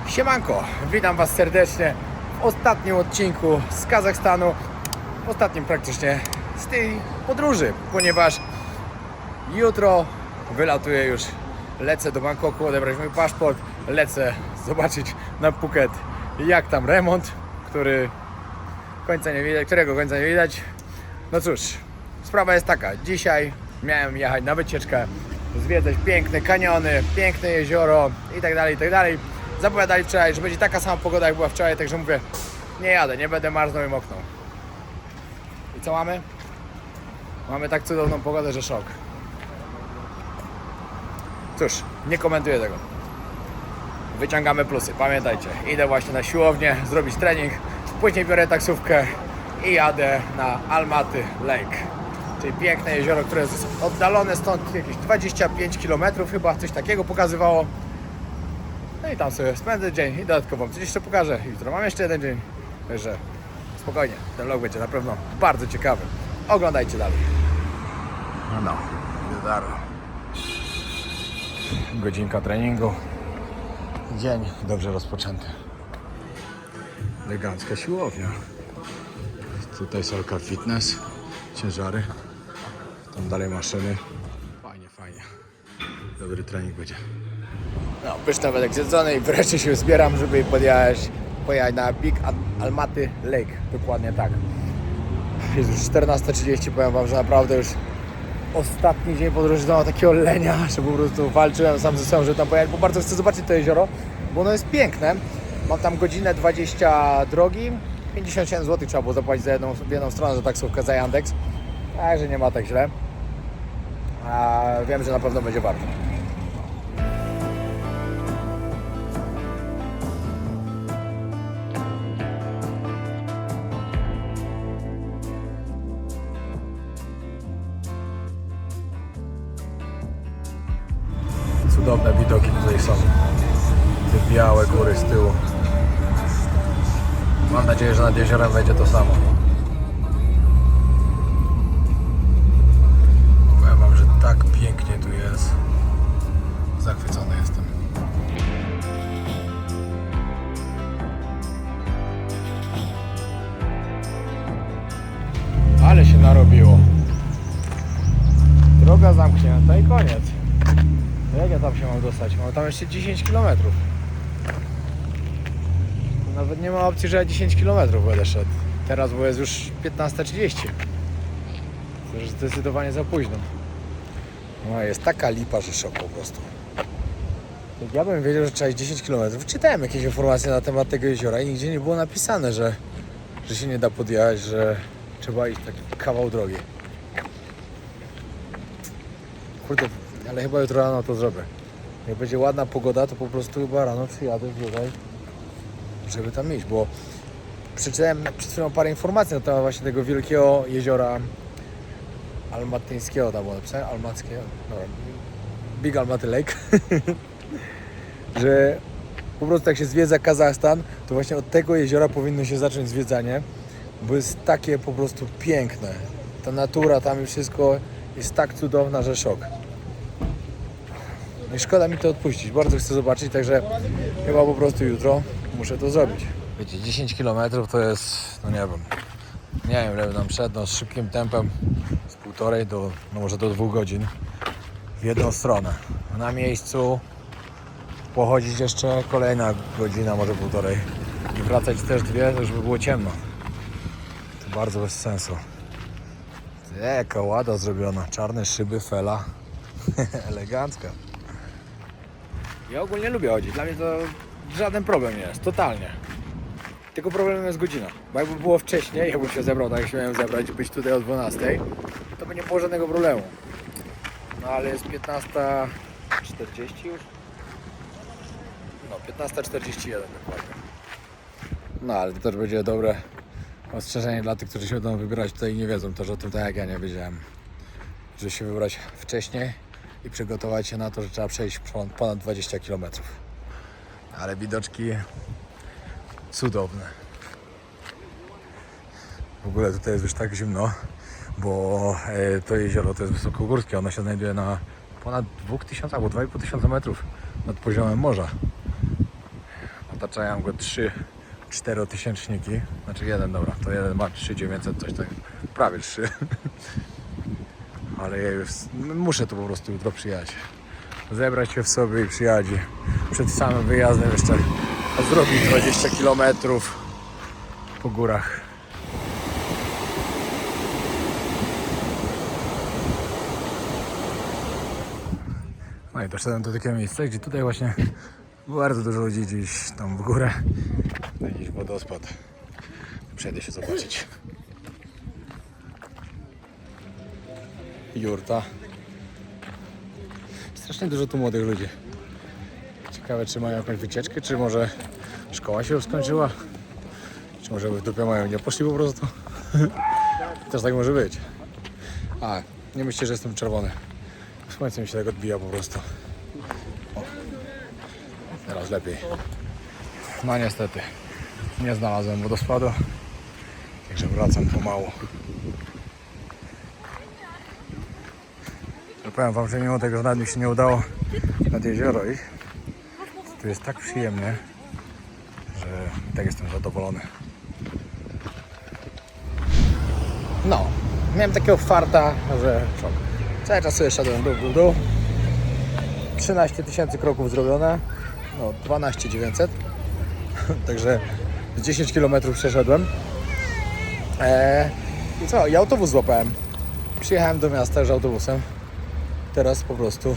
Siemanko, witam Was serdecznie w ostatnim odcinku z Kazachstanu, w ostatnim praktycznie z tej podróży, ponieważ jutro wylatuję już, lecę do Bangkoku odebrać mój paszport, lecę zobaczyć na Phuket jak tam remont, którego końca nie widać. No cóż, sprawa jest taka, dzisiaj miałem jechać na wycieczkę, zwiedzać piękne kaniony, piękne jezioro i tak dalej. Zapowiadali wczoraj, że będzie taka sama pogoda jak była wczoraj, także mówię, nie jadę, nie będę marznął i moknął. I co mamy? Mamy tak cudowną pogodę, że szok. Cóż, nie komentuję tego. Wyciągamy plusy, pamiętajcie, idę właśnie na siłownię, zrobić trening, później biorę taksówkę i jadę na Almaty Lake, czyli piękne jezioro, które jest oddalone stąd jakieś 25 km chyba, coś takiego pokazywało. No i tam sobie spędzę dzień i dodatkowo coś jeszcze pokażę. Jutro mam jeszcze jeden dzień, także spokojnie, ten vlog będzie na pewno bardzo ciekawy. Oglądajcie dalej. No, idę dalej. Godzinka treningu. Dzień dobrze rozpoczęty. Elegancka siłownia. Tutaj salka fitness, ciężary. Tam dalej maszyny. Fajnie. Dobry trening będzie. No, pyszny obiadek zjedzony i wreszcie się zbieram, żeby pojechać na Big Almaty Lake. Dokładnie tak. Jest już 14:30, powiem Wam, że naprawdę już ostatni dzień podróży do takiego lenia, że po prostu walczyłem sam ze sobą, żeby tam pojechać, bo bardzo chcę zobaczyć to jezioro, bo ono jest piękne. Mam tam godzinę 20 drogi, 57 zł trzeba było zapłacić w jedną stronę za taksówkę, za Yandex, także nie ma tak źle. A wiem, że na pewno będzie warto. Cudowne widoki tutaj są. Te białe góry z tyłu. Mam nadzieję, że nad jeziorem będzie to samo. Powiem Wam, że tak pięknie tu jest. Zachwycony jestem. Ale się narobiło. Droga zamknięta i koniec. Jak ja tam się mam dostać? Mam tam jeszcze 10 km. Nawet nie ma opcji, że ja 10 km będę szedł. Teraz, bo jest już 15:30. To już zdecydowanie za późno. No jest taka lipa, że szok po prostu. Jak ja bym wiedział, że trzeba iść 10 km, czytałem jakieś informacje na temat tego jeziora i nigdzie nie było napisane, że się nie da podjechać, że trzeba iść taki kawał drogi. Kurde, ale chyba jutro rano to zrobię. Jak będzie ładna pogoda, to po prostu chyba rano przyjadę tutaj, żeby tam iść, bo przeczytałem przed chwilą parę informacji na temat właśnie tego wielkiego jeziora almatyńskiego, tam było napisane, almackiego, dobra, Big Almaty Lake, że po prostu jak się zwiedza Kazachstan, to właśnie od tego jeziora powinno się zacząć zwiedzanie, bo jest takie po prostu piękne. Ta natura tam i wszystko jest tak cudowna, że szok. No i szkoda mi to odpuścić, bardzo chcę zobaczyć, także chyba po prostu jutro muszę to zrobić. Wiecie, 10 km to jest, no nie wiem ile nam przed, no z szybkim tempem z 1,5 do, no może do 2 godzin w jedną stronę. A na miejscu pochodzić jeszcze kolejna godzina, może 1,5 i wracać też 2, to już by było ciemno. To bardzo bez sensu. Jaka ładna zrobiona, czarne szyby, fela, elegancka. Ja ogólnie lubię chodzić, dla mnie to żaden problem nie jest, totalnie. Tylko problemem jest godzina, bo jakby było wcześniej, jakbym się zebrał tak jak się miałem zebrać, być tutaj o 12, to by nie było żadnego problemu. No ale jest 15:40 już? No 15:41 dokładnie. No ale to też będzie dobre ostrzeżenie dla tych, którzy się będą wybierać tutaj i nie wiedzą też o tym, tak jak ja nie wiedziałem, że się wybrać wcześniej i przygotować się na to, że trzeba przejść ponad 20 km. Ale widoczki cudowne. W ogóle tutaj jest już tak zimno, bo to jezioro to jest wysokogórskie. Ono się znajduje na ponad 2000 albo 2500 metrów nad poziomem morza. Otaczają go 3-4 tysięczniki. Znaczy jeden, dobra, to jeden ma 3900, coś tak, prawie 3. Ale ja już muszę tu po prostu jutro przyjechać. Zebrać się w sobie i przyjechać. Przed samym wyjazdem jeszcze zrobić 20 km po górach. No i doszedłem do takiego miejsca, gdzie tutaj właśnie bardzo dużo ludzi gdzieś tam w górę. Tutaj jakiś wodospad. Przejdę się zobaczyć. Jurta. Strasznie dużo tu młodych ludzi. Ciekawe, czy mają jakąś wycieczkę, czy może szkoła się już skończyła, czy może w dupie mają, nie poszli po prostu. Też tak może być. A, nie myślcie, że jestem czerwony. Słońce mi się tak odbija po prostu. O. Teraz lepiej. No niestety, nie znalazłem wodospadu, także wracam pomału. Powiem wam, że mimo tego, że nawet mi się nie udało nad jezioro iść, tu jest tak przyjemnie, że i tak jestem zadowolony. No, miałem takiego farta, że cały czas sobie szedłem w dół. 13 000 kroków zrobione, no 12 900, także 10 km przeszedłem. I co, i autobus złapałem. Przyjechałem do miasta już autobusem. Teraz po prostu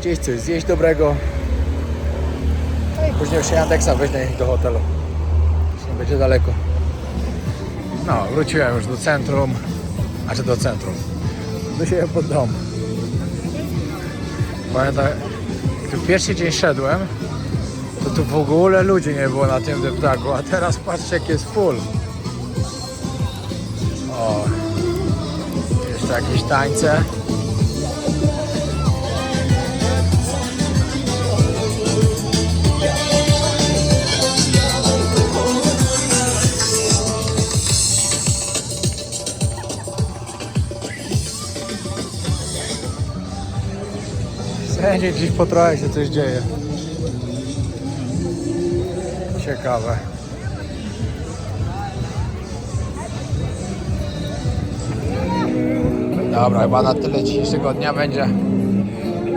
gdzieś coś zjeść dobrego. No i później już się Yandexa weźmie do hotelu. Już nie będzie daleko. No, wróciłem już do centrum. Znaczy do centrum. Do siebie pod dom. Pamiętam, gdy w pierwszy dzień szedłem, to tu w ogóle ludzi nie było na tym deptaku, a teraz patrzcie, jak jest full. O, jeszcze jakieś tańce. Wszędzie gdzieś po trochę się coś dzieje. Ciekawe. Dobra, chyba na tyle dzisiejszego dnia będzie.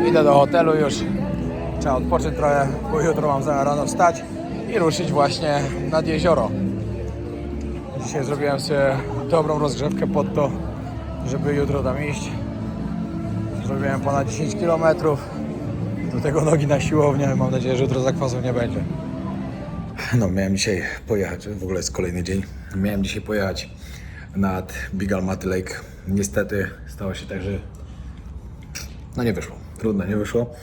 Idę do hotelu już. Trzeba odpocząć trochę, bo jutro mam zamiar rano wstać i ruszyć właśnie nad jezioro. Dzisiaj zrobiłem sobie dobrą rozgrzewkę pod to, żeby jutro tam iść. Zrobiłem ponad 10 km. Do tego nogi na siłownię. Mam nadzieję, że jutro zakwasów nie będzie. No, miałem dzisiaj pojechać, w ogóle jest kolejny dzień. Miałem dzisiaj pojechać nad Big Almaty Lake. Niestety stało się tak, że no nie wyszło. Trudno, nie wyszło.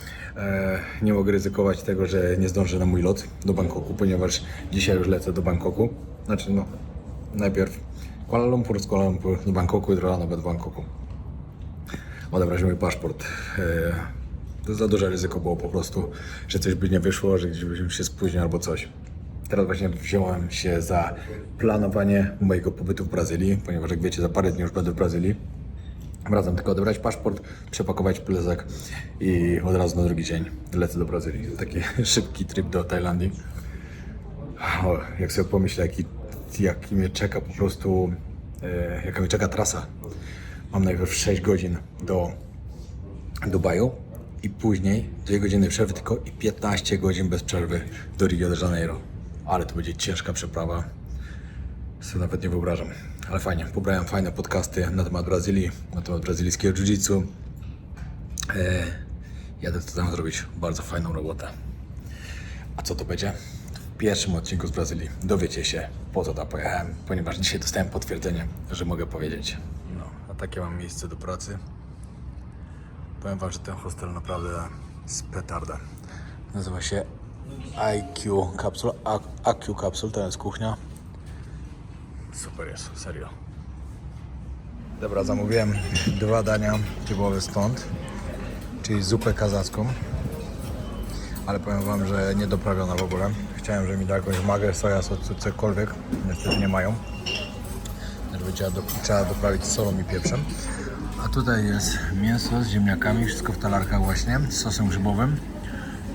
Nie mogę ryzykować tego, że nie zdążę na mój lot do Bangkoku, ponieważ dzisiaj już lecę do Bangkoku. Znaczy no, najpierw Kuala Lumpur, z Kuala Lumpur do Bangkoku, jutro rano będę w Bangkoku. Odebrać mój paszport. To za duże ryzyko było po prostu, że coś by nie wyszło, że gdzieś byśmy się spóźnił albo coś. Teraz właśnie wziąłem się za planowanie mojego pobytu w Brazylii, ponieważ jak wiecie, za parę dni już będę w Brazylii. Wracam tylko odebrać paszport, przepakować plecak i od razu na drugi dzień lecę do Brazylii. Taki szybki trip do Tajlandii. O, jak sobie pomyślę, jaki mnie czeka po prostu, jaka mnie czeka trasa. Mam najpierw 6 godzin do Dubaju i później 2 godziny przerwy tylko i 15 godzin bez przerwy do Rio de Janeiro. Ale to będzie ciężka przeprawa. Sobie nawet nie wyobrażam. Ale fajnie, pobrałem fajne podcasty na temat Brazylii, na temat brazylijskiego jiu-jitsu. Jadę to tam zrobić bardzo fajną robotę. A co to będzie? W pierwszym odcinku z Brazylii dowiecie się, po co tam pojechałem, ponieważ dzisiaj dostałem potwierdzenie, że mogę powiedzieć. No, a takie mam miejsce do pracy. Powiem wam, że ten hostel naprawdę jest petarda. Nazywa się IQ Capsule, to jest kuchnia. Super jest, serio. Dobra, zamówiłem 2 dania typowe stąd, czyli zupę kazacką. Ale powiem wam, że nie doprawiona w ogóle. Chciałem, żeby mi da jakąś magę, soja, cokolwiek. Niestety nie mają. Trzeba doprawić solą i pieprzem. A tutaj jest mięso z ziemniakami, wszystko w talarkach właśnie, z sosem grzybowym.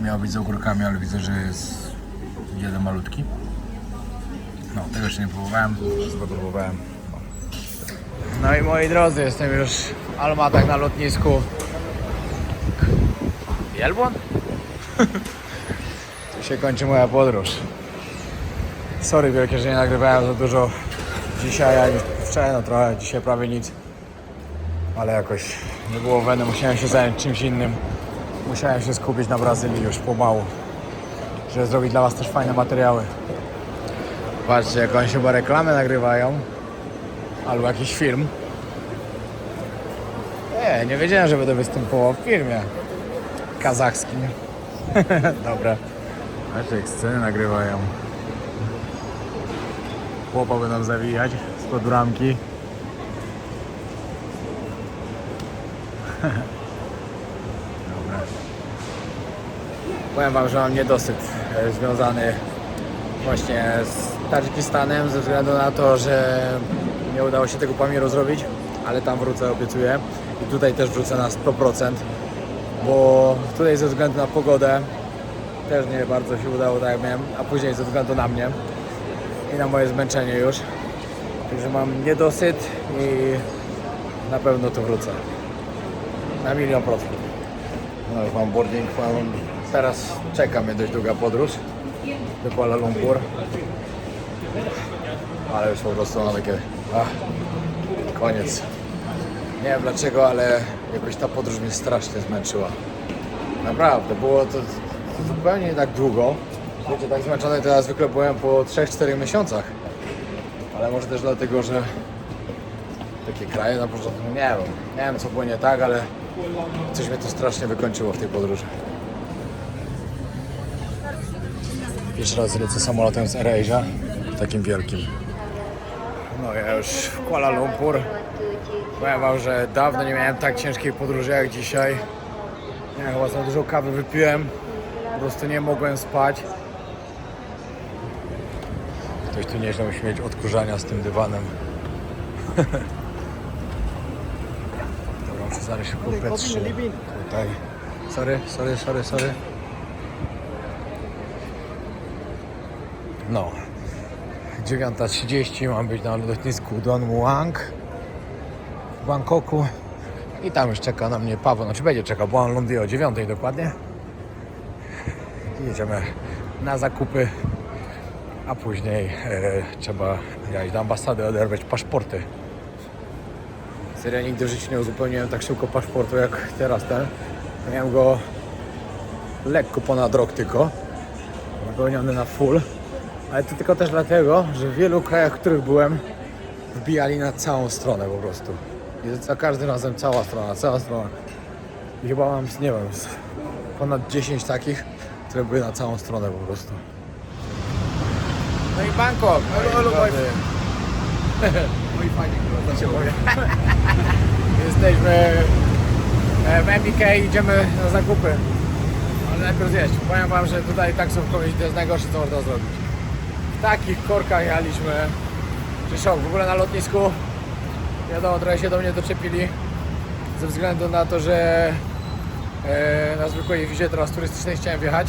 Miało być z ogórkami, ale widzę, że jest Jeden malutki. No, tego jeszcze nie próbowałem, chyba próbowałem. No i moi drodzy, jestem już w Almatach na lotnisku. Wielbłąd? Tu się kończy moja podróż. Sorry wielkie, że nie nagrywałem za dużo dzisiaj, ani wczoraj, no trochę, dzisiaj prawie nic. Ale jakoś nie było weny, musiałem się zająć czymś innym. Musiałem się skupić na Brazylii już pomału, żeby zrobić dla was też fajne materiały. Patrzcie, jak oni chyba reklamy nagrywają. Albo jakiś film. Nie wiedziałem, że będę występował w filmie kazachskim. Dobra. Patrzcie, jak sceny nagrywają. Chłopa będą zawijać spod bramki. Dobra. Powiem wam, że mam niedosyt związany właśnie z Tadżykistanem ze względu na to, że nie udało się tego Pamiru zrobić, ale tam wrócę, obiecuję. I tutaj też wrócę na 100%, bo tutaj ze względu na pogodę też nie bardzo się udało, tak jak miałem, a później ze względu na mnie i na moje zmęczenie już. Także mam niedosyt i na pewno tu wrócę. Na 1000000%. No już mam boarding, teraz czeka mnie dość długa podróż do Kuala Lumpur. Ale już po prostu mam takie... koniec. Nie wiem dlaczego, ale jakoś ta podróż mnie strasznie zmęczyła. Naprawdę, było to zupełnie nie tak długo. Wiecie, tak zmęczony to ja zwykle byłem po 3-4 miesiącach. Ale może też dlatego, że takie kraje na początku, nie wiem co było nie tak, ale coś mnie to strasznie wykończyło w tej podróży. Pierwszy raz lecę samolotem z AirAsia, takim wielkim. No ja już w Kuala Lumpur. Powiem wam, że dawno nie miałem tak ciężkiej podróży jak dzisiaj. Nie wiem, chyba za dużo kawy wypiłem. Po prostu nie mogłem spać. Ktoś tu nieźle musi mieć odkurzania z tym dywanem. Dobra, muszę znaleźć szybko P3. Tutaj. Sorry. No. 9:30 mam być na lotnisku Don Muang w Bangkoku i tam już czeka na mnie Paweł, znaczy będzie czekał, bo on ląduje o 9:00 dokładnie. I jedziemy na zakupy, a później trzeba jechać do ambasady, oderwać paszporty. Serio, nigdy w życiu nie uzupełniłem tak szybko paszportu jak teraz ten. Miałem go lekko ponad rok tylko, wypełniony na full. Ale to tylko też dlatego, że w wielu krajach, w których byłem, wbijali na całą stronę po prostu. I za każdym razem cała strona. I chyba mam, nie wiem, ponad 10 takich, które były na całą stronę po prostu. No i Bangkok! No i fajnie, to się boję. Jesteśmy w MBK, idziemy na zakupy. Ale najpierw zjeść. Powiem wam, że tutaj taksówkowie to jest najgorsze, co można zrobić. W takich korkach jechaliśmy, że szok. W ogóle na lotnisku, wiadomo, trochę się do mnie doczepili ze względu na to, że na zwykłej wizie teraz turystycznej chciałem wjechać,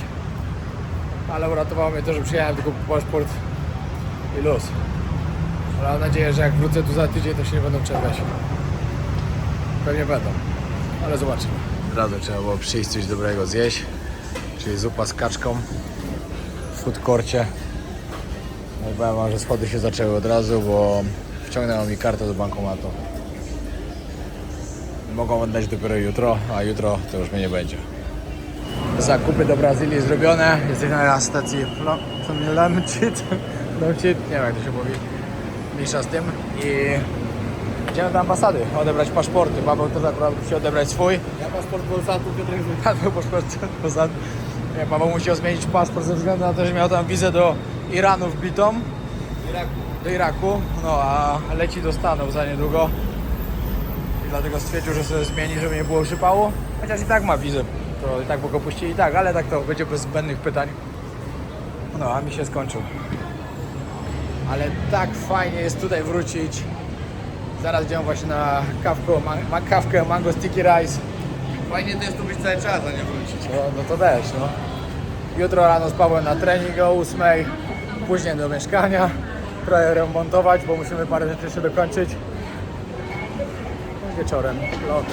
ale uratowało mnie to, że przyjechałem tylko po paszport i luz. Ale mam nadzieję, że jak wrócę tu za tydzień, to się nie będą czepiać. Pewnie będą, ale zobaczymy. Od razu trzeba było przyjść coś dobrego zjeść, czyli zupa z kaczką w food courcie. No i powiem wam, że schody się zaczęły od razu, bo wciągnęło mi kartę do bankomatu. Mogą oddać dopiero jutro, a jutro to już mnie nie będzie. Zakupy do Brazylii zrobione. Jesteśmy na stacji Lamchit, nie wiem jak to się mówi, mniejsza z tym. I idziemy do ambasady odebrać paszporty. Paweł też akurat musi odebrać swój. Ja paszport Polsatu, Piotrek Paweł paszport Polsatu. Paweł musiał zmienić paszport ze względu na to, że miał tam wizę do Iranu wbitą. Do Iraku, no a leci do Stanów za niedługo. I dlatego stwierdził, że sobie zmieni, żeby nie było przypału. Chociaż i tak ma wizę, to i tak go puścili i tak, ale tak to będzie bez zbędnych pytań. No a mi się skończył. Ale tak fajnie jest tutaj wrócić. Zaraz idziemy właśnie na kawkę Mango Sticky Rice. Fajnie to jest tu być cały czas, a nie wrócić. No to też, no. Jutro rano z Pawłem na trening o 8, później do mieszkania, trochę remontować, bo musimy parę rzeczy jeszcze dokończyć. Wieczorem lot.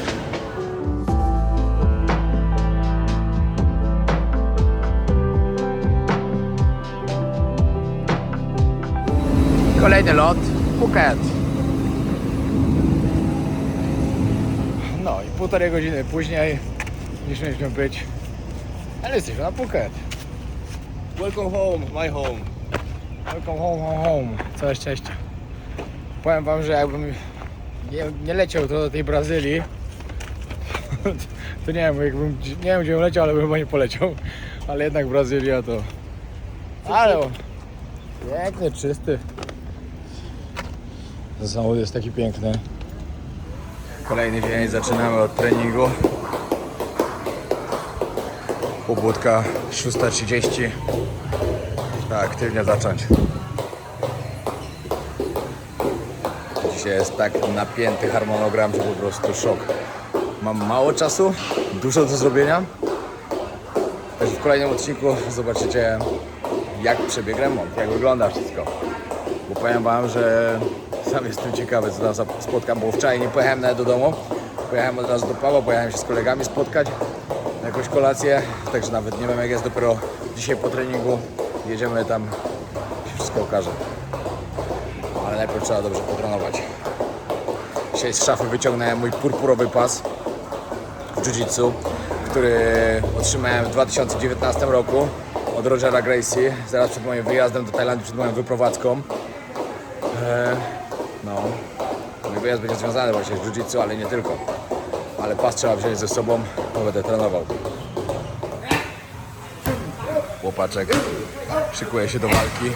Kolejny lot, Phuket. No i półtorej godziny później niż mieliśmy być, ale jesteśmy na Phuket. Welcome home, my home. Welcome home. Całe szczęście. Powiem wam, że jakbym nie leciał do tej Brazylii, to nie wiem, nie wiem gdzie bym leciał, ale bym chyba nie poleciał. Ale jednak Brazylia to... Ale piękny, czysty. Ten samochód jest taki piękny. Kolejny dzień, zaczynamy od treningu. Pobudka 6:30. Tak, aktywnie zacząć. Dzisiaj jest tak napięty harmonogram, że po prostu szok. Mam mało czasu, dużo do zrobienia. Też w kolejnym odcinku zobaczycie, jak przebieg remont, jak wygląda wszystko. Bo powiem wam, że sam jestem ciekawy, co tam spotkam, bo wczoraj nie pojechałem nawet do domu. Pojechałem od razu do Pawła, pojechałem się z kolegami spotkać na jakąś kolację, także nawet nie wiem jak jest, dopiero dzisiaj po treningu jedziemy tam, się wszystko okaże. Ale najpierw trzeba dobrze potrenować. Dzisiaj z szafy wyciągnąłem mój purpurowy pas w jiu-jitsu, który otrzymałem w 2019 roku od Rogera Gracie, zaraz przed moim wyjazdem do Tajlandii, przed moją wyprowadzką. No, mój wyjazd będzie związany właśnie z jiu-jitsu, ale nie tylko. Ale pas trzeba wziąć ze sobą, bo będę trenował. Łopaczek szykuje się do walki.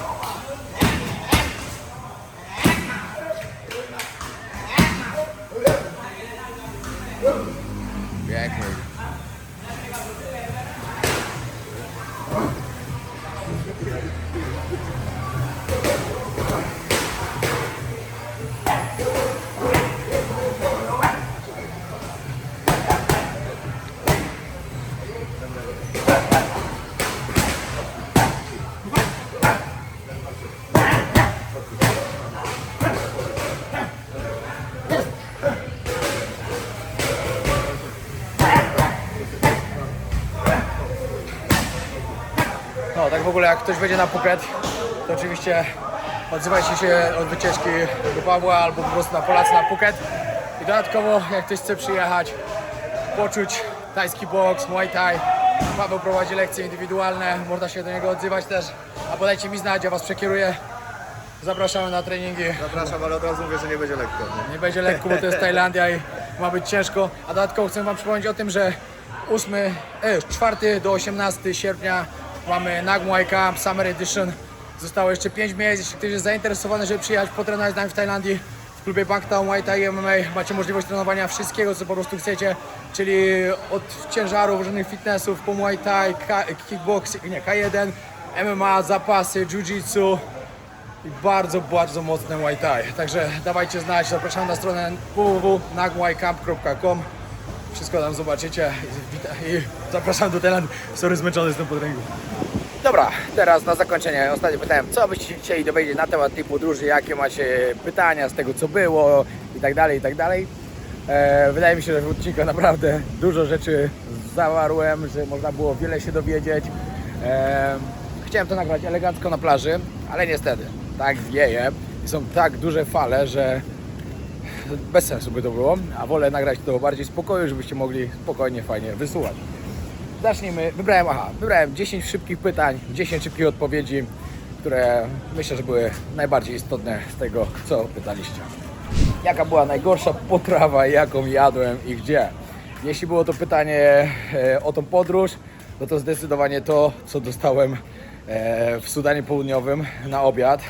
Piękny. No, tak w ogóle jak ktoś będzie na Phuket, to oczywiście odzywajcie się od wycieczki do Pawła albo po prostu na Polacy na Phuket. I dodatkowo jak ktoś chce przyjechać, poczuć tajski boks, muay thai, Paweł prowadzi lekcje indywidualne, można się do niego odzywać też, albo dajcie mi znać, ja was przekieruję. Zapraszamy na treningi. Zapraszam, ale od razu mówię, że nie będzie lekko. Nie będzie lekko, bo to jest Tajlandia i ma być ciężko. A dodatkowo chcę wam przypomnieć o tym, że 4 do 18 sierpnia mamy Nag Muay Camp Summer Edition. Zostało jeszcze 5 miejsc. Jeśli ktoś jest zainteresowany, żeby przyjechać potrenować z nami w Tajlandii, w klubie Bangtao Muay Thai i MMA, macie możliwość trenowania wszystkiego, co po prostu chcecie, czyli od ciężarów, różnych fitnessów, po Muay Thai, kickboxing, nie, K1, MMA, zapasy, jiu-jitsu i bardzo, bardzo mocne Muay Thai. Także dawajcie znać, zapraszam na stronę www.nagmuaycamp.com. Wszystko tam zobaczycie i zapraszam do Tajlandii. Sorry, zmęczony jestem po treningu. Dobra, teraz na zakończenie ostatnio pytałem, co byście chcieli dowiedzieć na temat tej podróży, jakie macie pytania z tego, co było i tak dalej, i tak dalej. Wydaje mi się, że w odcinku naprawdę dużo rzeczy zawarłem, że można było wiele się dowiedzieć. Chciałem to nagrać elegancko na plaży, ale niestety tak wieje i są tak duże fale, że bez sensu by to było, a wolę nagrać to bardziej w spokoju, żebyście mogli spokojnie, fajnie wysłuchać. Zacznijmy. Wybrałem 10 szybkich pytań, 10 szybkich odpowiedzi, które myślę, że były najbardziej istotne z tego, co pytaliście. Jaka była najgorsza potrawa, jaką jadłem i gdzie? Jeśli było to pytanie o tą podróż, no to zdecydowanie to, co dostałem w Sudanie Południowym na obiad.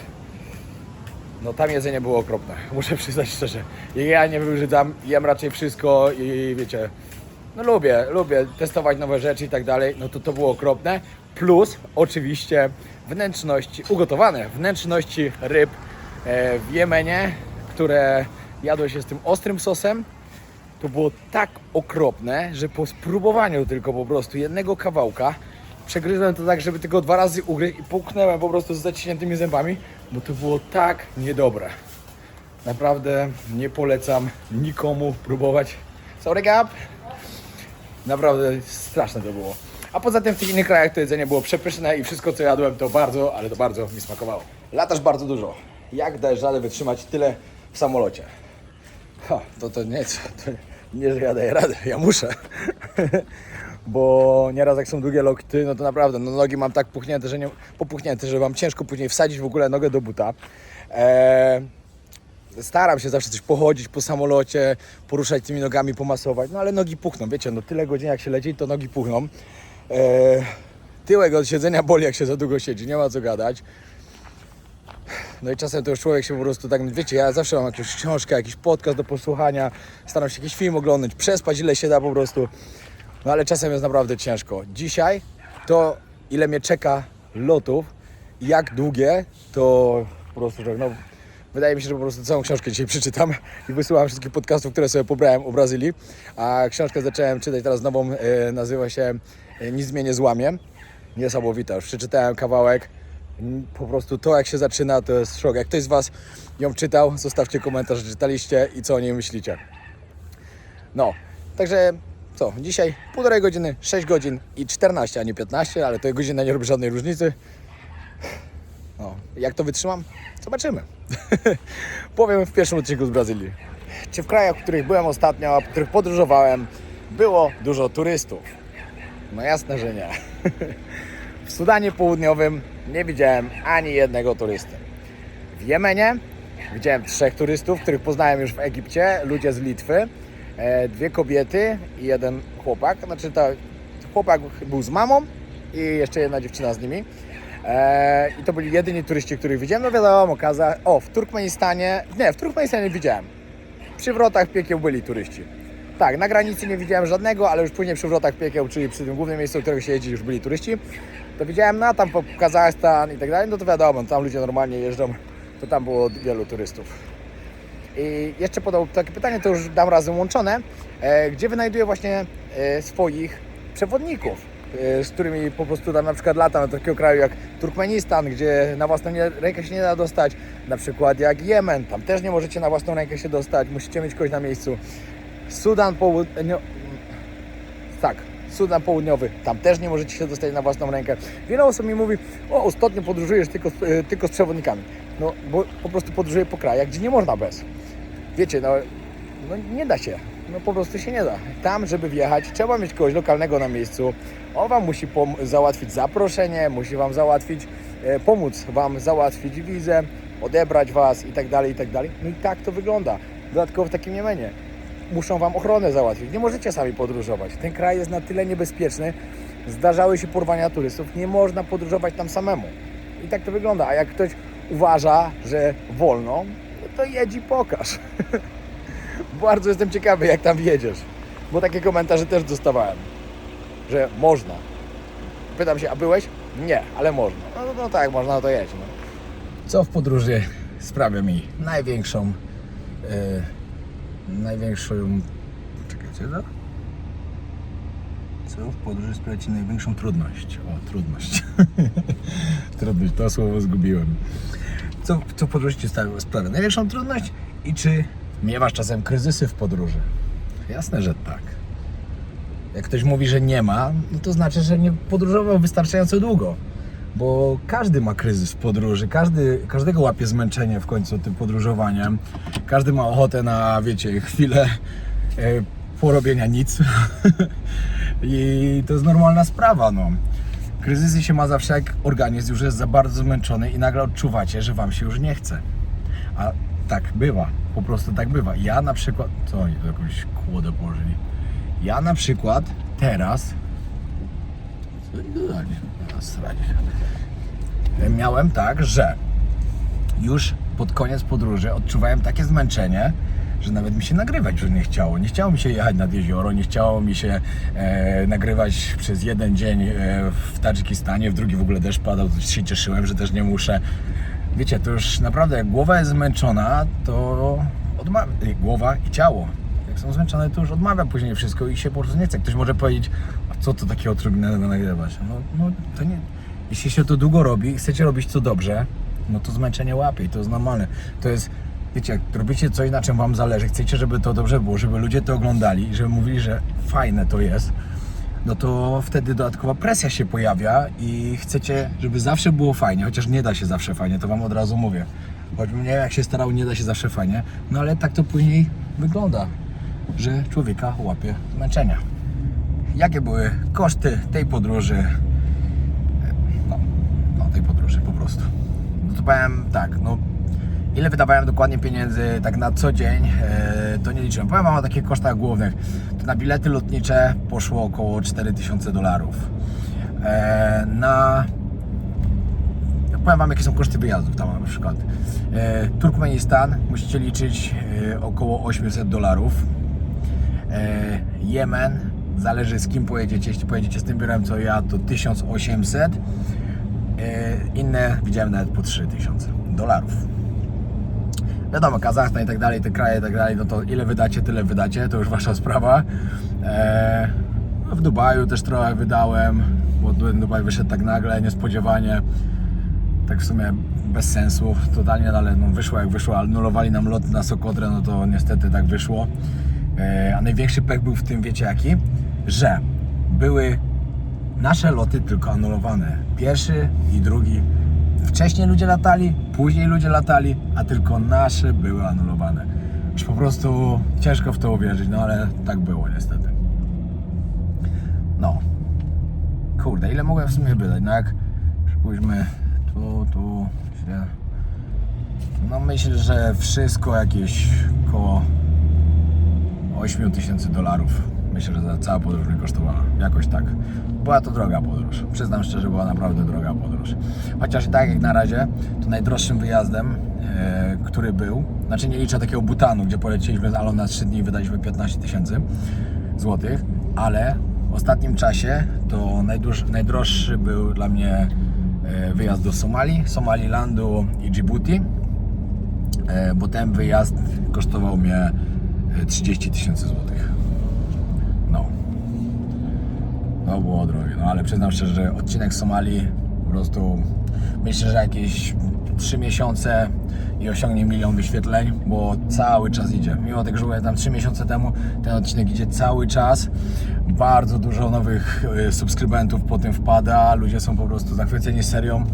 No tam jedzenie było okropne, muszę przyznać szczerze. Ja nie wybrzydzam, jem raczej wszystko i wiecie, no lubię testować nowe rzeczy i tak dalej, no to było okropne. Plus oczywiście wnętrzności, ugotowane wnętrzności ryb w Jemenie, które jadło się z tym ostrym sosem. To było tak okropne, że po spróbowaniu tylko po prostu jednego kawałka przegryzłem to tak, żeby tylko 2 razy ugryźć i połknąłem po prostu z zaciśniętymi zębami, bo to było tak niedobre. Naprawdę nie polecam nikomu próbować. Sorry, Gab. Naprawdę straszne to było. A poza tym w tych innych krajach to jedzenie było przepyszne i wszystko co jadłem to bardzo, ale to bardzo mi smakowało. Latasz bardzo dużo. Jak dajesz radę wytrzymać tyle w samolocie? To nie, że ja daję radę, ja muszę. Bo nieraz jak są długie loty, no to naprawdę nogi mam tak popuchnięte, że mam ciężko później wsadzić w ogóle nogę do buta. Staram się zawsze coś pochodzić po samolocie, poruszać tymi nogami, pomasować, no ale nogi puchną, wiecie, no tyle godzin jak się leci, to nogi puchną. Tyłek od siedzenia boli, jak się za długo siedzi, nie ma co gadać. No i czasem to już człowiek się po prostu tak, wiecie, ja zawsze mam jakąś książkę, jakiś podcast do posłuchania, staram się jakiś film oglądać, przespać ile się da po prostu. No ale czasem jest naprawdę ciężko. Dzisiaj to ile mnie czeka lotów i jak długie, to po prostu tak, no wydaje mi się, że po prostu całą książkę dzisiaj przeczytam i wysłucham wszystkich podcastów, które sobie pobrałem o Brazylii. A książkę zacząłem czytać teraz nową, nazywa się Nic mnie nie złamie. Niesamowita, już przeczytałem kawałek. Po prostu to jak się zaczyna to jest szok. Jak ktoś z Was ją czytał, zostawcie komentarz, że czytaliście i co o niej myślicie. No, także co, dzisiaj 1,5 godziny, 6 godzin i 14, a nie 15, ale to godzina nie robi żadnej różnicy. No, jak to wytrzymam? Zobaczymy. Powiem w pierwszym odcinku z Brazylii. Czy w krajach, w których byłem ostatnio, a w których podróżowałem, było dużo turystów? No jasne, że nie. W Sudanie Południowym nie widziałem ani jednego turysty. W Jemenie widziałem 3 turystów, których poznałem już w Egipcie, ludzie z Litwy, 2 kobiety i 1 chłopak. Znaczy chłopak był z mamą i jeszcze jedna dziewczyna z nimi. I to byli jedyni turyści, których widziałem. No wiadomo, w Turkmenistanie widziałem. Przy wrotach piekieł byli turyści. Tak, na granicy nie widziałem żadnego, ale już później przy wrotach piekieł, czyli przy tym głównym miejscu, do którego się jeździ, już byli turyści. To widziałem, no tam po Kazachstan i tak dalej, no to wiadomo, tam ludzie normalnie jeżdżą, to tam było wielu turystów. I jeszcze podał takie pytanie, to już dam razem łączone, gdzie wynajduję właśnie swoich przewodników, z którymi po prostu tam na przykład latam do takiego kraju jak Turkmenistan, gdzie na własną rękę się nie da dostać, na przykład jak Jemen, tam też nie możecie na własną rękę się dostać, musicie mieć kogoś na miejscu. Sudan Południowy, tam też nie możecie się dostać na własną rękę. Wiele osób mi mówi, ostatnio podróżujesz tylko z przewodnikami. No, bo po prostu podróżuję po krajach, gdzie nie można bez. Wiecie, no nie da się. No po prostu się nie da. Tam, żeby wjechać, trzeba mieć kogoś lokalnego na miejscu. On Wam musi załatwić zaproszenie, musi Wam pomóc Wam załatwić wizę, odebrać Was i tak dalej, i tak dalej. No i tak to wygląda. Dodatkowo w takim Jemenie. Muszą Wam ochronę załatwić. Nie możecie sami podróżować. Ten kraj jest na tyle niebezpieczny. Zdarzały się porwania turystów. Nie można podróżować tam samemu. I tak to wygląda. A jak ktoś uważa, że wolno, no to jedź i pokaż. Bardzo jestem ciekawy, jak tam jedziesz. Bo takie komentarze też dostawałem. Że można. Pytam się, a byłeś? Nie, ale można. No tak, można, no to jedź. No. Co w podróży sprawia mi największą... Czekajcie, no? Co w podróży sprawia Ci największą trudność? Trudność. Trudność, to słowo zgubiłem. Co w podróży Ci sprawia największą trudność? I czy miewasz czasem kryzysy w podróży? Jasne, że tak. Jak ktoś mówi, że nie ma, no to znaczy, że nie podróżował wystarczająco długo. Bo każdy ma kryzys w podróży, każdego łapie zmęczenie w końcu tym podróżowaniem. Każdy ma ochotę na, wiecie, chwilę porobienia nic. I to jest normalna sprawa, no. Kryzysy się ma zawsze, jak organizm już jest za bardzo zmęczony i nagle odczuwacie, że Wam się już nie chce. A tak bywa, po prostu tak bywa. Ja na przykład... Co oni tu jakąś kłodę położyli? Ja na przykład teraz... Miałem tak, że już pod koniec podróży odczuwałem takie zmęczenie, że nawet mi się nagrywać już nie chciało. Nie chciało mi się jechać nad jezioro, nie chciało mi się nagrywać przez 1 dzień w Tadżykistanie, w drugi w ogóle deszcz padał, to się cieszyłem, że też nie muszę. Wiecie, to już naprawdę jak głowa jest zmęczona, to głowa i ciało. Jak są zmęczone, to już odmawia później wszystko i się po prostu nie chce. Ktoś może powiedzieć, co to takiego trudnego nagrywać? No to nie. Jeśli się to długo robi, chcecie robić to dobrze, no to zmęczenie łapie i to jest normalne. To jest, wiecie, jak robicie coś, na czym wam zależy, chcecie, żeby to dobrze było, żeby ludzie to oglądali, żeby mówili, że fajne to jest, no to wtedy dodatkowa presja się pojawia i chcecie, żeby zawsze było fajnie, chociaż nie da się zawsze fajnie, to wam od razu mówię. Choćbym nie wiem, jak się starał, nie da się zawsze fajnie, no ale tak to później wygląda, że człowieka łapie zmęczenia. Jakie były koszty tej podróży? No, tej podróży po prostu. No to powiem tak, no ile wydawałem dokładnie pieniędzy tak na co dzień, to nie liczyłem. Powiem wam o takich kosztach głównych. To na bilety lotnicze poszło około $4000. Powiem wam, jakie są koszty wyjazdów tam na przykład. Turkmenistan musicie liczyć około $800. Jemen, zależy z kim pojedziecie. Jeśli pojedziecie z tym biurem co ja, to 1800. Inne widziałem nawet po $3000. Wiadomo, Kazachstan i tak dalej, te kraje i tak dalej, no to ile wydacie, tyle wydacie, to już wasza sprawa. No w Dubaju też trochę wydałem, bo Dubaj wyszedł tak nagle, niespodziewanie. Tak w sumie bez sensu, totalnie, ale no wyszło jak wyszło, anulowali nam lot na Sokotrę, no to niestety tak wyszło. A największy pech był w tym, wiecie jaki? Że były nasze loty tylko anulowane. Pierwszy i drugi. Wcześniej ludzie latali, później ludzie latali, a tylko nasze były anulowane. Już po prostu ciężko w to uwierzyć, no ale tak było niestety. No. Kurde, ile mogłem w sumie wydać? No jak spójrzmy, tu się... No myślę, że wszystko jakieś około $8000. Myślę, że cała podróż mi kosztowała. Jakoś tak. Była to droga podróż. Przyznam szczerze, była naprawdę droga podróż. Chociaż tak jak na razie, to najdroższym wyjazdem, który był, znaczy nie liczę takiego Butanu, gdzie polecieliśmy z Alon na 3 dni i wydaliśmy 15 000 złotych, ale w ostatnim czasie to najdroższy był dla mnie wyjazd do Somalii, Somalilandu i Djibouti, bo ten wyjazd kosztował mnie 30 000 złotych. No było drogie, no ale przyznam szczerze, że odcinek z Somalii po prostu myślę, że jakieś 3 miesiące i osiągnie 1 000 000 wyświetleń, bo cały czas idzie. Mimo tego, że byłem tam 3 miesiące temu, ten odcinek idzie cały czas. Bardzo dużo nowych subskrybentów po tym wpada, ludzie są po prostu zachwyceni serią.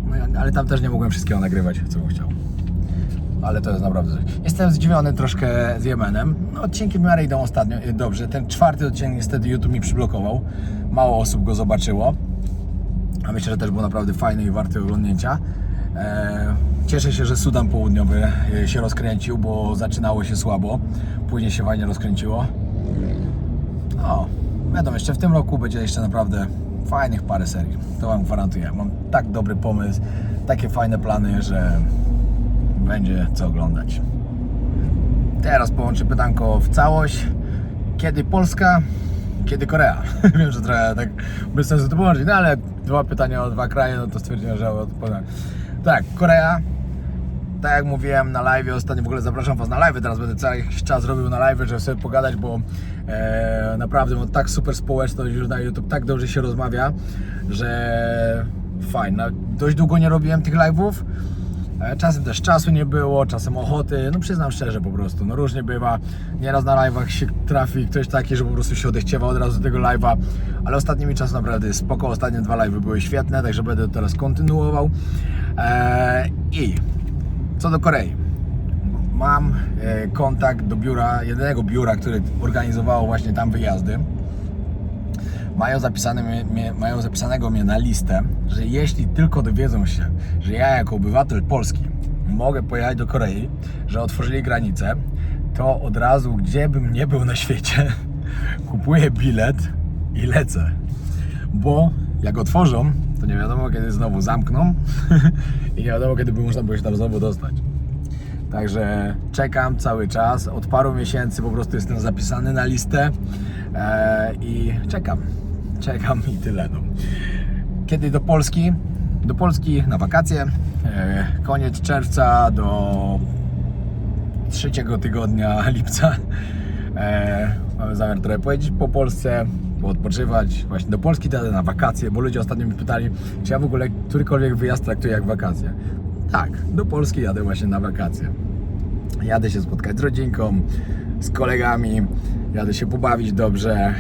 No, ale tam też nie mogłem wszystkiego nagrywać, co bym chciał. Ale to jest naprawdę coś. Jestem zdziwiony troszkę z Jemenem. No, odcinki w miarę idą ostatnio. Dobrze, ten 4. odcinek niestety YouTube mi przyblokował. Mało osób go zobaczyło. A myślę, że też był naprawdę fajny i warty oglądnięcia. Cieszę się, że Sudan Południowy się rozkręcił, bo zaczynało się słabo. Później się fajnie rozkręciło. No, wiadomo, jeszcze w tym roku będzie jeszcze naprawdę fajnych parę serii. To wam gwarantuję. Mam tak dobry pomysł, takie fajne plany, że będzie co oglądać. Teraz połączę pytanko w całość. Kiedy Polska, kiedy Korea? Wiem, że trochę tak bez sensu to połączyć, no ale 2 pytania o 2 kraje, no to stwierdziłem, że odpowiem. Tak, Korea. Tak jak mówiłem na live ostatnio, w ogóle zapraszam was na live, teraz będę cały jakiś czas robił na live, żeby sobie pogadać, bo naprawdę mam tak super społeczność już na YouTube, tak dobrze się rozmawia, że fajnie. Dość długo nie robiłem tych live'ów. Czasem też czasu nie było, czasem ochoty, no przyznam szczerze po prostu, no różnie bywa. Nieraz na live'ach się trafi ktoś taki, że po prostu się odechciewa od razu do tego live'a, ale ostatnimi czasy naprawdę jest spoko, ostatnie 2 live'y były świetne, także będę teraz kontynuował. I co do Korei, mam kontakt do biura, jedynego biura, które organizowało właśnie tam wyjazdy. Mają zapisanego mnie na listę, że jeśli tylko dowiedzą się, że ja jako obywatel Polski mogę pojechać do Korei, że otworzyli granicę, to od razu, gdzie bym nie był na świecie, kupuję bilet i lecę. Bo jak otworzą, to nie wiadomo kiedy znowu zamkną i nie wiadomo kiedy by można było się tam znowu dostać. Także czekam cały czas, od paru miesięcy po prostu jestem zapisany na listę i czekam i tyle. No. Kiedy do Polski? Do Polski na wakacje, koniec czerwca do 3 tygodnia lipca. Mamy zamiar trochę pojeździć po Polsce, poodpoczywać. Właśnie do Polski jadę na wakacje, bo ludzie ostatnio mi pytali, czy ja w ogóle którykolwiek wyjazd traktuję jak wakacje. Tak, do Polski jadę właśnie na wakacje. Jadę się spotkać z rodzinką, z kolegami, jadę się pobawić dobrze,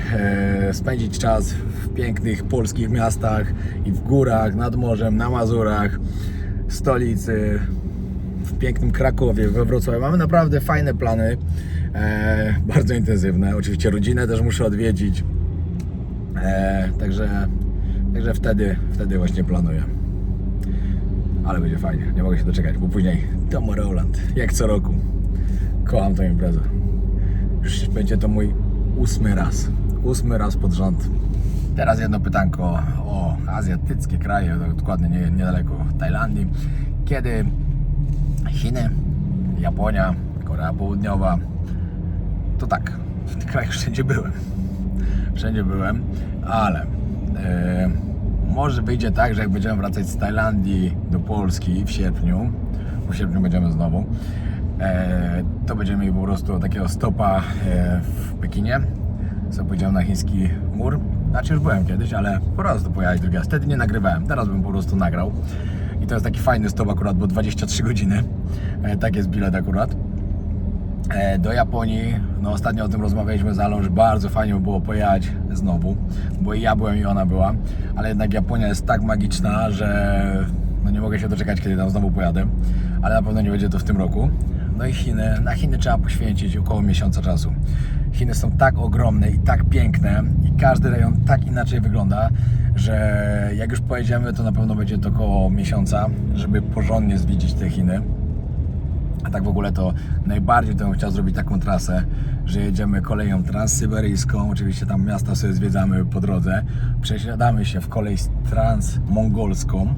spędzić czas w pięknych polskich miastach i w górach, nad morzem, na Mazurach, w stolicy, w pięknym Krakowie, we Wrocławiu. Mamy naprawdę fajne plany, bardzo intensywne. Oczywiście rodzinę też muszę odwiedzić, także wtedy właśnie planuję. Ale będzie fajnie, nie mogę się doczekać, bo później Tomorrowland, jak co roku. Kocham tę imprezę. Już będzie to mój 8 raz pod rząd. Teraz jedno pytanko o azjatyckie kraje, dokładnie niedaleko Tajlandii. Kiedy Chiny, Japonia, Korea Południowa, to tak, w tych krajach wszędzie byłem, ale może wyjdzie tak, że jak będziemy wracać z Tajlandii do Polski w sierpniu, bo w sierpniu będziemy znowu, to będziemy mieli po prostu takiego stopa w Pekinie, sobie pójdziemy na chiński mur. Znaczy już byłem kiedyś, ale po prostu pojechać drugi raz. Wtedy nie nagrywałem, teraz bym po prostu nagrał. I to jest taki fajny stop akurat, bo 23 godziny, tak jest bilet akurat. Do Japonii, no ostatnio o tym rozmawialiśmy z Alą, że bardzo fajnie by było pojechać znowu, bo i ja byłem i ona była, ale jednak Japonia jest tak magiczna, że no nie mogę się doczekać, kiedy tam znowu pojadę, ale na pewno nie będzie to w tym roku. No i Chiny, na Chiny trzeba poświęcić około miesiąca czasu. Chiny są tak ogromne i tak piękne i każdy rejon tak inaczej wygląda, że jak już pojedziemy, to na pewno będzie to około miesiąca, żeby porządnie zwiedzić te Chiny. A tak w ogóle to najbardziej to bym chciał zrobić taką trasę, że jedziemy koleją transsyberyjską, oczywiście tam miasta sobie zwiedzamy po drodze, przesiadamy się w kolej transmongolską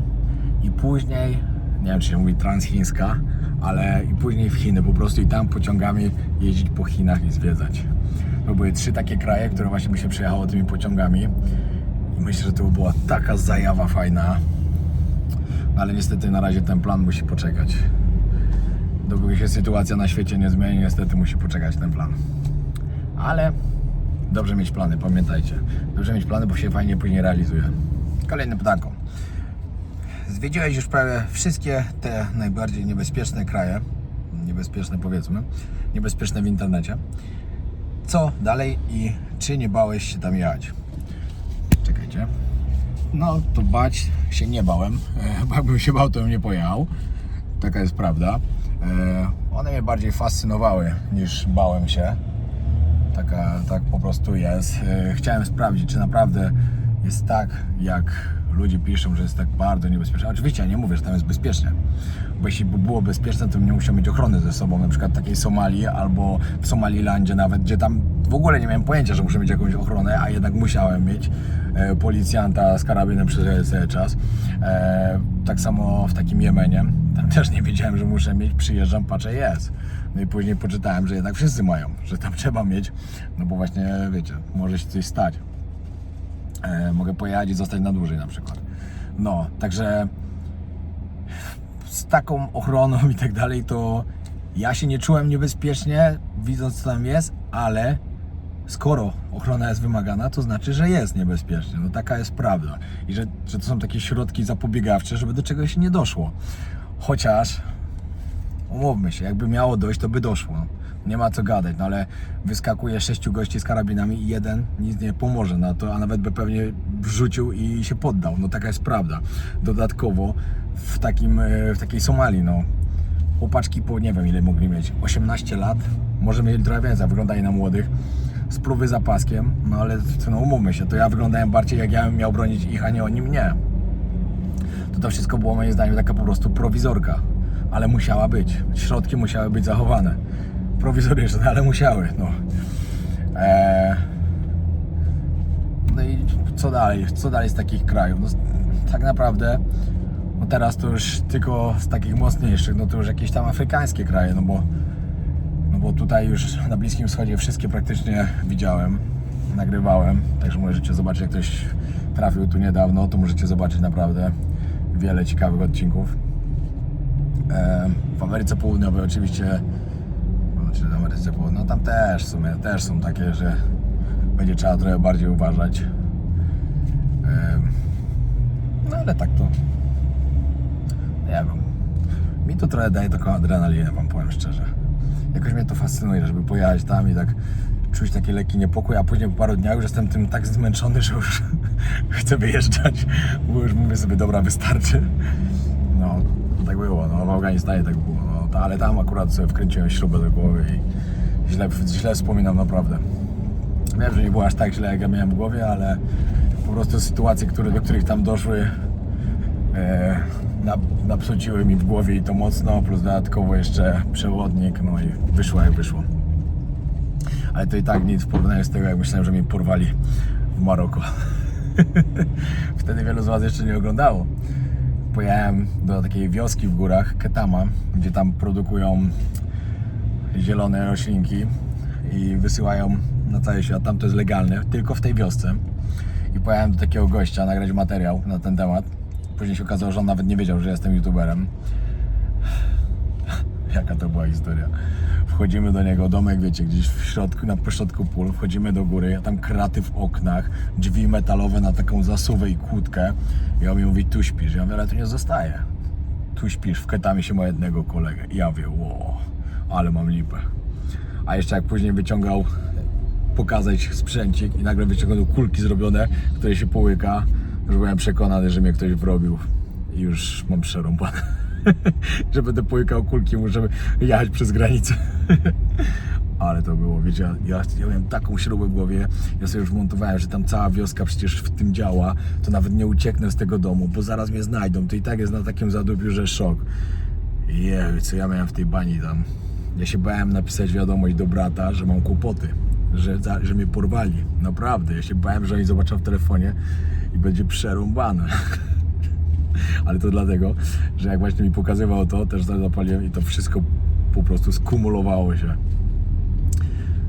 i później, nie wiem czy się mówi transchińska, ale i później w Chiny po prostu i tam pociągami jeździć po Chinach i zwiedzać. To były 3 takie kraje, które właśnie by się przejechało tymi pociągami i myślę, że to by była taka zajawa fajna, ale niestety na razie ten plan musi poczekać. Dopóki się sytuacja na świecie nie zmieni, niestety musi poczekać ten plan. Ale dobrze mieć plany, pamiętajcie. Dobrze mieć plany, bo się fajnie później realizuje. Kolejne pytanko. Zwiedziłeś już prawie wszystkie te najbardziej niebezpieczne kraje, niebezpieczne powiedzmy, niebezpieczne w internecie. Co dalej i czy nie bałeś się tam jechać? Czekajcie. No to bać się nie bałem. Jakbym się bał, to bym nie pojechał. Taka jest prawda. One mnie bardziej fascynowały niż bałem się. Tak po prostu jest. Chciałem sprawdzić, czy naprawdę jest tak, jak ludzie piszą, że jest tak bardzo niebezpieczne. Oczywiście ja nie mówię, że tam jest bezpiecznie, bo jeśli by było bezpieczne, to bym nie musiał mieć ochrony ze sobą, na przykład takiej Somalii albo w Somalilandzie nawet, gdzie tam w ogóle nie miałem pojęcia, że muszę mieć jakąś ochronę, a jednak musiałem mieć policjanta z karabinem przez cały czas. Tak samo w takim Jemenie, tam też nie wiedziałem, że muszę mieć, przyjeżdżam, patrzę, jest. No i później poczytałem, że jednak wszyscy mają, że tam trzeba mieć, no bo właśnie, wiecie, może się coś stać. Mogę pojechać i zostać na dłużej na przykład. No, także z taką ochroną i tak dalej, to ja się nie czułem niebezpiecznie, widząc co tam jest, ale skoro ochrona jest wymagana, to znaczy, że jest niebezpiecznie. No taka jest prawda. I że to są takie środki zapobiegawcze, żeby do czegoś nie doszło. Chociaż, umówmy się, jakby miało dojść, to by doszło. Nie ma co gadać, no ale wyskakuje 6 gości z karabinami i jeden nic nie pomoże na to, a nawet by pewnie wrzucił i się poddał. No taka jest prawda. Dodatkowo w takiej Somalii, no chłopaczki po nie wiem ile mogli mieć, 18 lat, może mieli trochę więcej, wyglądali na młodych, spluwy za paskiem, no ale no umówmy się, to ja wyglądałem bardziej jak ja bym miał bronić ich, a nie oni mnie. To wszystko było moim zdaniem taka po prostu prowizorka, ale musiała być, środki musiały być zachowane. Prowizoryczne, ale musiały, no. No i co dalej? Co dalej z takich krajów? No, tak naprawdę, no teraz to już tylko z takich mocniejszych, no to już jakieś tam afrykańskie kraje, no bo tutaj już na Bliskim Wschodzie wszystkie praktycznie widziałem, nagrywałem, także możecie zobaczyć, jak ktoś trafił tu niedawno, to możecie zobaczyć naprawdę wiele ciekawych odcinków. W Ameryce Południowej oczywiście czy w Ameryce Południowej, no tam też w sumie, też są takie, że będzie trzeba trochę bardziej uważać. No ale tak to, nie wiem, mi to trochę daje taką adrenalinę, wam powiem szczerze. Jakoś mnie to fascynuje, żeby pojechać tam i tak czuć taki lekki niepokój, a później po paru dniach już jestem tym tak zmęczony, że już chcę wyjeżdżać, bo już mówię sobie, dobra, wystarczy. No, tak było, no w Afganistanie tak było, no, ale tam akurat sobie wkręciłem śrubę do głowy i źle wspominam naprawdę. Wiem, że nie było aż tak źle, jak ja miałem w głowie, ale po prostu sytuacje, do których tam doszły, napsuciły mi w głowie i to mocno, plus dodatkowo jeszcze przewodnik, no i wyszło jak wyszło. Ale to i tak nic w porównaniu z tego, jak myślałem, że mnie porwali w Maroku. Wtedy wielu z was jeszcze nie oglądało. Pojechałem do takiej wioski w górach, Ketama, gdzie tam produkują zielone roślinki i wysyłają na cały świat. Tam to jest legalne, tylko w tej wiosce. I pojechałem do takiego gościa nagrać materiał na ten temat. Później się okazało, że on nawet nie wiedział, że jestem youtuberem. Jaka to była historia. Wchodzimy do niego, domek, wiecie, gdzieś w środku, na pośrodku pól, wchodzimy do góry, tam kraty w oknach, drzwi metalowe na taką zasuwę i kłódkę. I on mi mówi, tu śpisz. Ja mówię, ale tu nie zostaję. Tu śpisz, w Ketamie się ma jednego kolegę. I ja mówię, wow, ale mam lipę. A jeszcze jak później wyciągał, pokazać sprzęcik i nagle wyciągnął kulki zrobione, które się połyka, już byłem przekonany, że mnie ktoś wrobił i już mam przerąbane. Że będę połykał kulki, muszę jechać przez granicę. Ale to było, wiecie, ja miałem taką śrubę w głowie, ja sobie już montowałem, że tam cała wioska przecież w tym działa, to nawet nie ucieknę z tego domu, bo zaraz mnie znajdą, to i tak jest na takim zadupiu, że szok. Jeju, co ja miałem w tej bani tam. Ja się bałem napisać wiadomość do brata, że mam kłopoty, że mnie porwali. Naprawdę, ja się bałem, że oni zobaczą w telefonie i będzie przerąbane. Ale to dlatego, że jak właśnie mi pokazywał to, też zapaliłem i to wszystko po prostu skumulowało się.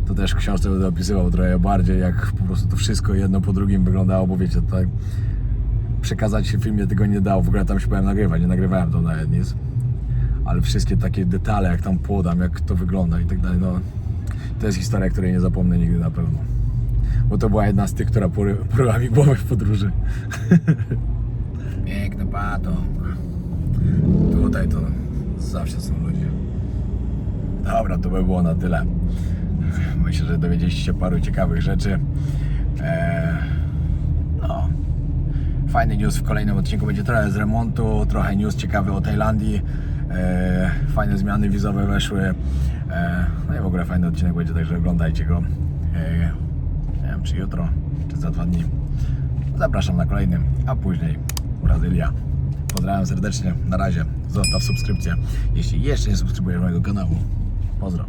To też w książce będę opisywał trochę bardziej, jak po prostu to wszystko jedno po drugim wyglądało, bo wiecie, tak przekazać się w filmie tego nie dało, w ogóle tam się bałem nagrywać, nie nagrywałem to nawet nic. Ale wszystkie takie detale, jak tam podam, jak to wygląda i tak dalej, no to jest historia, której nie zapomnę nigdy na pewno. Bo to była jedna z tych, która poryła mi głowę w podróży. Piękne pato. Tutaj to zawsze są ludzie. Dobra, to by było na tyle. Myślę, że dowiedzieliście się paru ciekawych rzeczy. No. Fajny news w kolejnym odcinku będzie trochę z remontu, trochę news ciekawy o Tajlandii. Fajne zmiany wizowe weszły. No i w ogóle fajny odcinek będzie, także oglądajcie go. Nie wiem, czy jutro, czy za 2 dni. Zapraszam na kolejny, a później Brazylia. Pozdrawiam serdecznie, na razie, zostaw subskrypcję, jeśli jeszcze nie subskrybujesz mojego kanału. Pozdro.